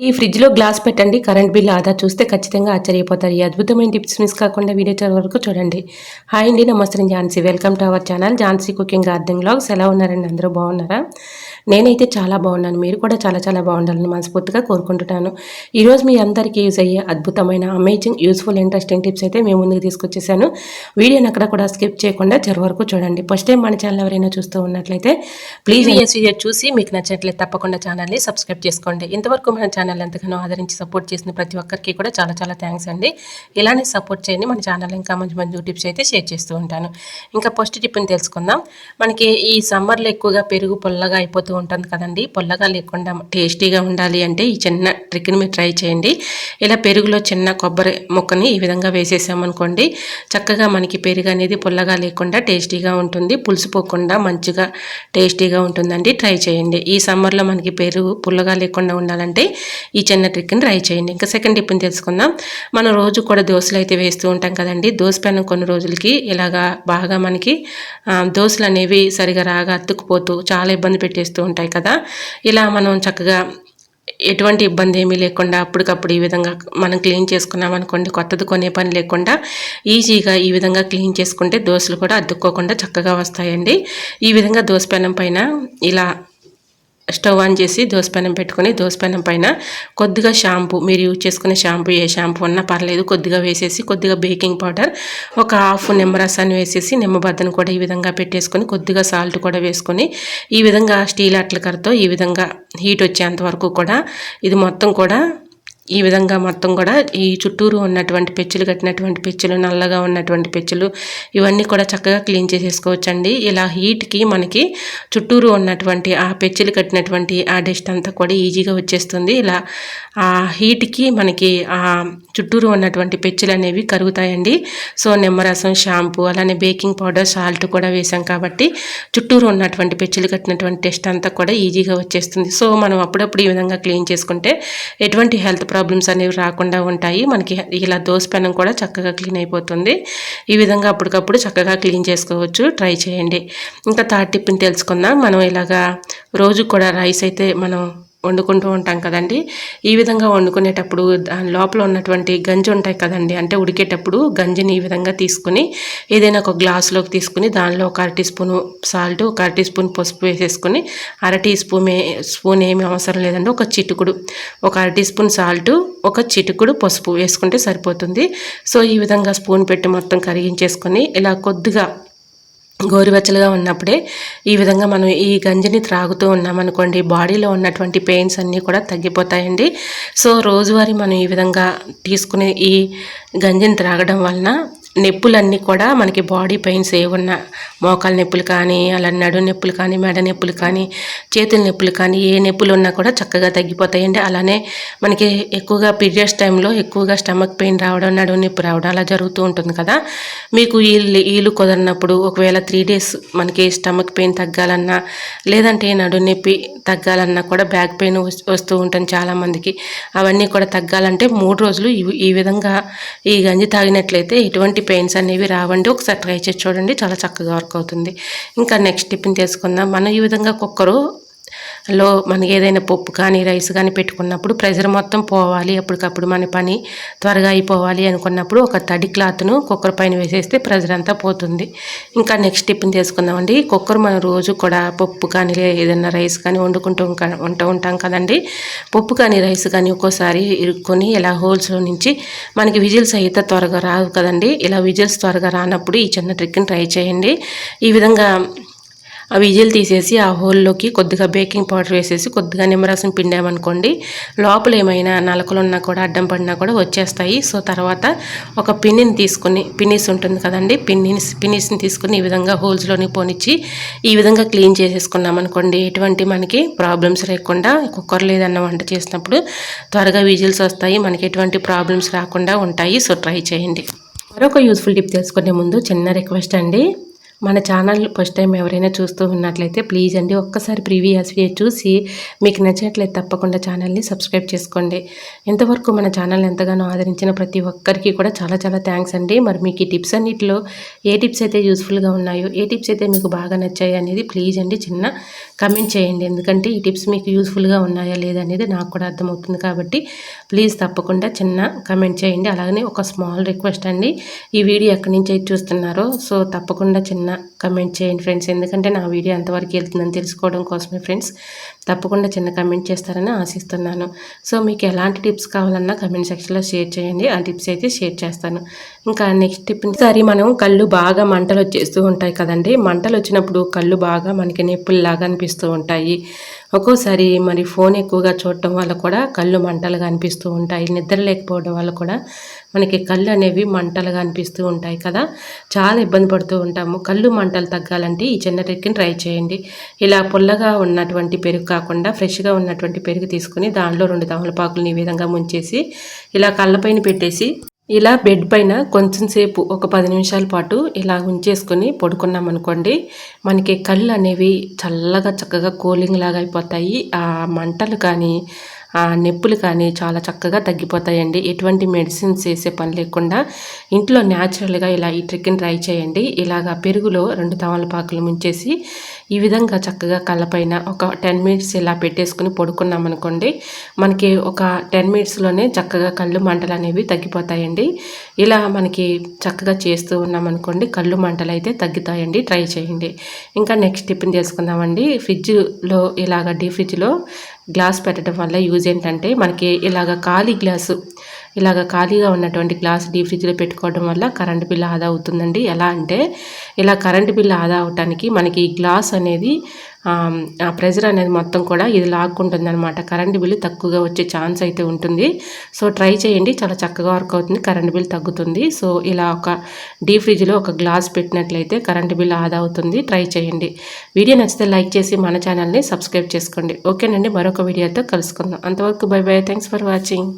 ఈ ఫ్రిడ్జ్‌లో గ్లాస్ పెట్టండి. కరెంట్ బిల్ ఆదా చూస్తే ఖచ్చితంగా ఆశ్చర్యపోతారు. ఈ అద్భుతమైన టిప్స్ మిస్ కాకుండా వీడియో చివరి వరకు చూడండి. హాయ్ అండి. నమస్తే. నేను Jhansi. Welcome to our channel Jhansi cooking gardening vlogs. ఎలా ఉన్నారండి? అందరూ బాగున్నారా? నేనైతే చాలా బాగున్నాను. మీరు కూడా చాలా చాలా బాగుండాలని మనస్ఫూర్తిగా కోరుకుంటున్నాను. ఈరోజు మీ అందరికీ యూజ్ అయ్యే అద్భుతమైన అమేజింగ్ యూస్ఫుల్ ఇంట్రెస్టింగ్ టిప్స్ అయితే మేము ముందుకు తీసుకొచ్చేసాను. వీడియోని అక్కడ కూడా స్కిప్ చేయకుండా చివరి వరకు చూడండి. ఫస్ట్ టైం మన ఛానల్ ఎవరైనా చూస్తూ ఉన్నట్లయితే ప్లీజ్ వీడియో చూసి మీకు నచ్చినట్లయితే తప్పకుండా ఛానల్ని సబ్స్క్రైబ్ చేసుకోండి. ఇంతవరకు మన ఛానల్ ఎంతగానో ఆదరించి సపోర్ట్ చేసిన ప్రతి ఒక్కరికి కూడా చాలా చాలా థ్యాంక్స్ అండి. ఇలానే సపోర్ట్ చేయండి. మన ఛానల్ ఇంకా మంచి మంచి టిప్స్ అయితే షేర్ చేస్తూ ఉంటాను. ఇంకా ఫస్ట్ టిప్ని తెలుసుకుందాం. మనకి ఈ సమ్మర్లో ఎక్కువగా పెరుగు పుల్లగా అయిపోతూ ఉంటుంది కదండి. పుల్లగా లేకుండా టేస్టీగా ఉండాలి అంటే ఈ చిన్న ట్రిక్ని మీరు ట్రై చేయండి. ఇలా పెరుగులో చిన్న కొబ్బరి ముక్కని ఈ విధంగా వేసేసామనుకోండి, చక్కగా మనకి పెరుగు అనేది పుల్లగా లేకుండా టేస్టీగా ఉంటుంది. పులుసుపోకుండా మంచిగా టేస్టీగా ఉంటుందండి. ట్రై చేయండి. ఈ సమ్మర్లో మనకి పెరుగు పుల్లగా లేకుండా ఉండాలంటే ఈ చిన్న ట్రిక్ని ట్రై చేయండి. ఇంకా సెకండ్ టిప్ని తెలుసుకుందాం. మనం రోజు కూడా దోశలు అయితే వేస్తూ ఉంటాం కదండి. దోశ పెనం కొన్ని రోజులకి ఇలాగా బాగా మనకి దోశలు అనేవి సరిగా రాగా అతుక్కుపోతూ చాలా ఇబ్బంది పెట్టేస్తూ ఉంటాయి కదా. ఇలా మనం చక్కగా ఎటువంటి ఇబ్బంది ఏమీ లేకుండా అప్పటికప్పుడు ఈ విధంగా మనం క్లీన్ చేసుకున్నాం అనుకోండి, కొత్తది కొనే పని లేకుండా ఈజీగా ఈ విధంగా క్లీన్ చేసుకుంటే దోశలు కూడా అతుక్కోకుండా చక్కగా వస్తాయండి. ఈ విధంగా దోశ పెనం పైన ఇలా స్టవ్ ఆన్ చేసి దోసపెనం పెట్టుకొని దోసపెనం పైన కొద్దిగా షాంపూ, మీరు యూజ్ చేసుకునే షాంపూ ఏ షాంపూ అన్నా పర్లేదు, కొద్దిగా వేసేసి కొద్దిగా బేకింగ్ పౌడర్, ఒక హాఫ్ నిమ్మరసాన్ని వేసేసి నిమ్మబద్దను కూడా ఈ విధంగా పెట్టేసుకొని కొద్దిగా సాల్ట్ కూడా వేసుకొని ఈ విధంగా స్టీల్ అట్లకరతో ఈ విధంగా హీట్ వచ్చేంత వరకు కూడా ఇది మొత్తం కూడా ఈ విధంగా మొత్తం కూడా ఈ చుట్టూరు ఉన్నటువంటి పెచ్చులు కట్టినటువంటి పెచ్చులు, నల్లగా ఉన్నటువంటి పెచ్చులు ఇవన్నీ కూడా చక్కగా క్లీన్ చేసేసుకోవచ్చండి. ఇలా హీట్కి మనకి చుట్టూరు ఉన్నటువంటి ఆ పెచ్చులు కట్టినటువంటి ఆ డస్ట్ అంతా కూడా ఈజీగా వచ్చేస్తుంది. ఇలా ఆ హీట్కి మనకి ఆ చుట్టూరు ఉన్నటువంటి పెచ్చులు అనేవి కరుగుతాయండి. సో నిమ్మరసం, షాంపూ, అలానే బేకింగ్ పౌడర్, సాల్ట్ కూడా వేసాం కాబట్టి చుట్టూరు ఉన్నటువంటి పెచ్చులు కట్టినటువంటి డస్ట్ అంతా కూడా ఈజీగా వచ్చేస్తుంది. సో మనం అప్పుడప్పుడు ఈ విధంగా క్లీన్ చేసుకుంటే ఎటువంటి హెల్త్ ప్రాబ్లమ్స్ అనేవి రాకుండా ఉంటాయి. మనకి ఇలా దోశ పెనం కూడా చక్కగా క్లీన్ అయిపోతుంది. ఈ విధంగా అప్పటికప్పుడు చక్కగా క్లీన్ చేసుకోవచ్చు. ట్రై చేయండి. ఇంకా థర్డ్ టిప్ని తెలుసుకుందాం. మనం ఇలాగా రోజు కూడా రైస్ అయితే మనం వండుకుంటూ ఉంటాం కదండి. ఈ విధంగా వండుకునేటప్పుడు దాని లోపల ఉన్నటువంటి గంజి ఉంటాయి కదండి, అంటే ఉడికేటప్పుడు గంజిని ఈ విధంగా తీసుకుని ఏదైనా ఒక గ్లాసులోకి తీసుకుని దానిలో ఒక 1/2 టీ స్పూను సాల్ట్, ఒక 1/2 టీ స్పూన్ పసుపు వేసేసుకుని 1/2 టీ స్పూన్ ఏమీ అవసరం లేదండి, ఒక చిటికుడు, ఒక 1/2 టీ స్పూన్ సాల్ట్, ఒక చిటికుడు పసుపు వేసుకుంటే సరిపోతుంది. సో ఈ విధంగా స్పూన్ పెట్టి మొత్తం కరిగించేసుకొని ఇలా కొద్దిగా గోరువెచ్చలుగా ఉన్నప్పుడే ఈ విధంగా మనం ఈ గంజిని త్రాగుతూ ఉన్నామనుకోండి, బాడీలో ఉన్నటువంటి పెయిన్స్ అన్నీ కూడా తగ్గిపోతాయండి. సో రోజువారీ మనం ఈ విధంగా తీసుకునే ఈ గంజిని త్రాగడం వలన నొప్పులన్నీ కూడా మనకి బాడీ పెయిన్స్ ఏమున్నా, మోకాల నొప్పులు కానీ, అలా నడు నొప్పులు కానీ, మెడ నొప్పులు కానీ, చేతుల నొప్పులు కానీ, ఏ నొప్పులు ఉన్నా కూడా చక్కగా తగ్గిపోతాయండి. అలానే మనకి ఎక్కువగా పీరియడ్స్ టైంలో ఎక్కువగా స్టమక్ పెయిన్ రావడం, నడుము నొప్పి రావడం అలా జరుగుతూ ఉంటుంది కదా. మీకు వీలు కుదరినప్పుడు ఒకవేళ 3 days మనకి స్టమక్ పెయిన్ తగ్గాలన్నా, లేదంటే నడుము నొప్పి తగ్గాలన్నా కూడా, బ్యాక్ పెయిన్ వస్తూ ఉంటుంది చాలామందికి, అవన్నీ కూడా తగ్గాలంటే 3 రోజులు ఈ విధంగా ఈ గంజి తాగినట్లయితే ఎటువంటి పెయిన్స్ అనేవి రావండి. ఒకసారి ట్రై చేసి చూడండి, చాలా చక్కగా వర్క్ అవుతుంది. ఇంకా నెక్స్ట్ టిప్ని తెలుసుకుందాం. మనం ఈ విధంగా కుక్కరులో మనకి ఏదైనా పప్పు కానీ రైస్ కానీ పెట్టుకున్నప్పుడు ప్రెషర్ మొత్తం పోవాలి, అప్పటికప్పుడు మన పని త్వరగా అయిపోవాలి అనుకున్నప్పుడు ఒక తడి క్లాత్ను కుక్కర్ పైన వేసేస్తే ప్రెషర్ అంతా పోతుంది. ఇంకా నెక్స్ట్ టిప్ని తెలుసుకుందామండి. కుక్కర్ మనం రోజు కూడా పప్పు కానీ ఏదైనా రైస్ కానీ వండుకుంటూ ఉంటాం కదండి. పప్పు కానీ రైస్ కానీ ఒక్కోసారి ఇరుక్కొని ఇలా హోల్స్లో నుంచి మనకి విజిల్స్ అయితే త్వరగా రాదు కదండి. ఇలా విజిల్స్ త్వరగా రానప్పుడు ఈ చిన్న ట్రిక్ని ట్రై చేయండి. ఈ విధంగా ఆ విజిల్ తీసేసి ఆ హోల్లోకి కొద్దిగా బేకింగ్ పౌడర్ వేసేసి కొద్దిగా నిమ్మరసం పిండామనుకోండి, లోపల ఏమైనా నలకలు ఉన్నా కూడా అడ్డం పడినా కూడా వచ్చేస్తాయి. సో తర్వాత ఒక పిన్నిని తీసుకుని, పిన్నిస్ ఉంటుంది కదండి, పిన్నిస్ని తీసుకుని ఈ విధంగా హోల్స్లోని పోనిచ్చి ఈ విధంగా క్లీన్ చేసేసుకున్నాం అనుకోండి, ఎటువంటి మనకి ప్రాబ్లమ్స్ లేకుండా కుక్కర్లో ఏదన్నా వంట చేసినప్పుడు త్వరగా విజిల్స్ వస్తాయి, మనకి ఎటువంటి ప్రాబ్లమ్స్ రాకుండా ఉంటాయి. సో ట్రై చేయండి. మరొక యూస్ఫుల్ టిప్ తెలుసుకునే ముందు చిన్న రిక్వెస్ట్ అండి. మన ఛానల్ ఫస్ట్ టైం ఎవరైనా చూస్తూ ఉన్నట్లయితే ప్లీజ్ అండి ఒక్కసారి ప్రీవియస్ వీడియో చూసి మీకు నచ్చినట్లయితే తప్పకుండా ఛానల్ని సబ్స్క్రైబ్ చేసుకోండి. ఇంతవరకు మన ఛానల్ ఎంతగానో ఆదరించిన ప్రతి ఒక్కరికి కూడా చాలా చాలా థ్యాంక్స్ అండి. మరి మీకు ఈ టిప్స్ అన్నిటిలో ఏ టిప్స్ అయితే యూస్ఫుల్గా ఉన్నాయో, ఏ టిప్స్ అయితే మీకు బాగా నచ్చాయి అనేది ప్లీజ్ అండి చిన్న కమెంట్ చేయండి. ఎందుకంటే ఈ టిప్స్ మీకు యూస్ఫుల్గా ఉన్నాయా లేదా అనేది నాకు కూడా అర్థమవుతుంది కాబట్టి ప్లీజ్ తప్పకుండా చిన్న కమెంట్ చేయండి. అలాగనే ఒక స్మాల్ రిక్వెస్ట్ అండి, ఈ వీడియో ఎక్కడి నుంచి అయితే చూస్తున్నారో సో తప్పకుండా చిన్న కమెంట్ చేయండి ఫ్రెండ్స్. ఎందుకంటే నా వీడియో ఎంతవరకు వెళ్తుందని తెలుసుకోవడం కోసమే ఫ్రెండ్స్. తప్పకుండా చిన్న కమెంట్ చేస్తారని ఆశిస్తున్నాను. సో మీకు ఎలాంటి టిప్స్ కావాలన్నా కమెంట్ సెక్షన్లో షేర్ చేయండి, ఆ టిప్స్ అయితే షేర్ చేస్తాను. ఇంకా నెక్స్ట్ టిప్, ఈసారి మనం కళ్ళు బాగా మంటలు వచ్చేస్తూ ఉంటాయి కదండి. మంటలు వచ్చినప్పుడు కళ్ళు బాగా మనకి నొప్పుల్లాగా అనిపిస్తూ ఉంటాయి. ఒక్కోసారి మరి ఫోన్ ఎక్కువగా చూడటం వల్ల కూడా కళ్ళు మంటలుగా అనిపిస్తూ ఉంటాయి. నిద్ర లేకపోవడం వల్ల కూడా మనకి కళ్ళు అనేవి మంటలుగా అనిపిస్తూ ఉంటాయి కదా. చాలా ఇబ్బంది పడుతూ ఉంటాము. కళ్ళు మంటలు తగ్గాలంటే ఈ చిన్న ట్రిక్ని ట్రై చేయండి. ఇలా పుల్లగా ఉన్నటువంటి పెరుగు కాకుండా ఫ్రెష్గా ఉన్నటువంటి పెరుగు తీసుకుని దానిలో 2 తమలపాకులని ఈ విధంగా ముంచేసి ఇలా కళ్ళపైన పెట్టేసి ఇలా బెడ్ పైన కొంచెం సేపు ఒక 10 నిమిషాల పాటు ఇలా ఉంచేసుకొని పడుకున్నాం అనుకోండి, మనకి కళ్ళు అనేవి చల్లగా చక్కగా కూలింగ్ లాగా అయిపోతాయి. ఆ మంటలు కానీ ఆ నొప్పులు కానీ చాలా చక్కగా తగ్గిపోతాయండి. ఎటువంటి మెడిసిన్స్ వేసే పని లేకుండా ఇంట్లో న్యాచురల్గా ఇలా ఈ ట్రిక్ని ట్రై చేయండి. ఇలాగా పెరుగులో 2 తమలపాకులు ముంచేసి ఈ విధంగా చక్కగా కళ్ళపైన ఒక 10 మినిట్స్ ఇలా పెట్టేసుకుని పడుకున్నాం అనుకోండి, మనకి ఒక 10 మినిట్స్లోనే చక్కగా కళ్ళు మంటలు అనేవి తగ్గిపోతాయండి. ఇలా మనకి చక్కగా చేస్తూ ఉన్నామనుకోండి కళ్ళు మంటలు అయితే తగ్గుతాయండి. ట్రై చేయండి. ఇంకా నెక్స్ట్ టిప్ని తెలుసుకుందామండి. ఫ్రిడ్జ్లో ఇలాగ డీ ఫ్రిడ్జ్లో గ్లాస్ పెట్టడం వల్ల యూజ్ ఏంటంటే, మనకి ఇలాగ ఖాళీగా ఉన్నటువంటి గ్లాస్ డీ ఫ్రిడ్జ్లో పెట్టుకోవడం వల్ల కరెంటు బిల్లు ఆదా అవుతుందండి. ఎలా అంటే ఇలా కరెంటు బిల్లు ఆదా అవటానికి మనకి ఈ గ్లాస్ అనేది ఆ ప్రెజర్ అనేది మొత్తం కూడా ఇది లాక్కుంటుంది అనమాట. కరెంటు బిల్లు తక్కువగా వచ్చే ఛాన్స్ అయితే ఉంటుంది. సో ట్రై చేయండి, చాలా చక్కగా వర్క్ అవుతుంది, కరెంటు బిల్లు తగ్గుతుంది. సో ఇలా ఒక డీ ఫ్రిడ్జ్లో ఒక గ్లాస్ పెట్టినట్లయితే కరెంటు బిల్లు ఆదా అవుతుంది. ట్రై చేయండి. వీడియో నచ్చితే లైక్ చేసి మన ఛానల్ని సబ్స్క్రైబ్ చేసుకోండి. ఓకేనండి, మరొక వీడియోతో కలుసుకుందాం. అంతవరకు by by. Thanks for watching.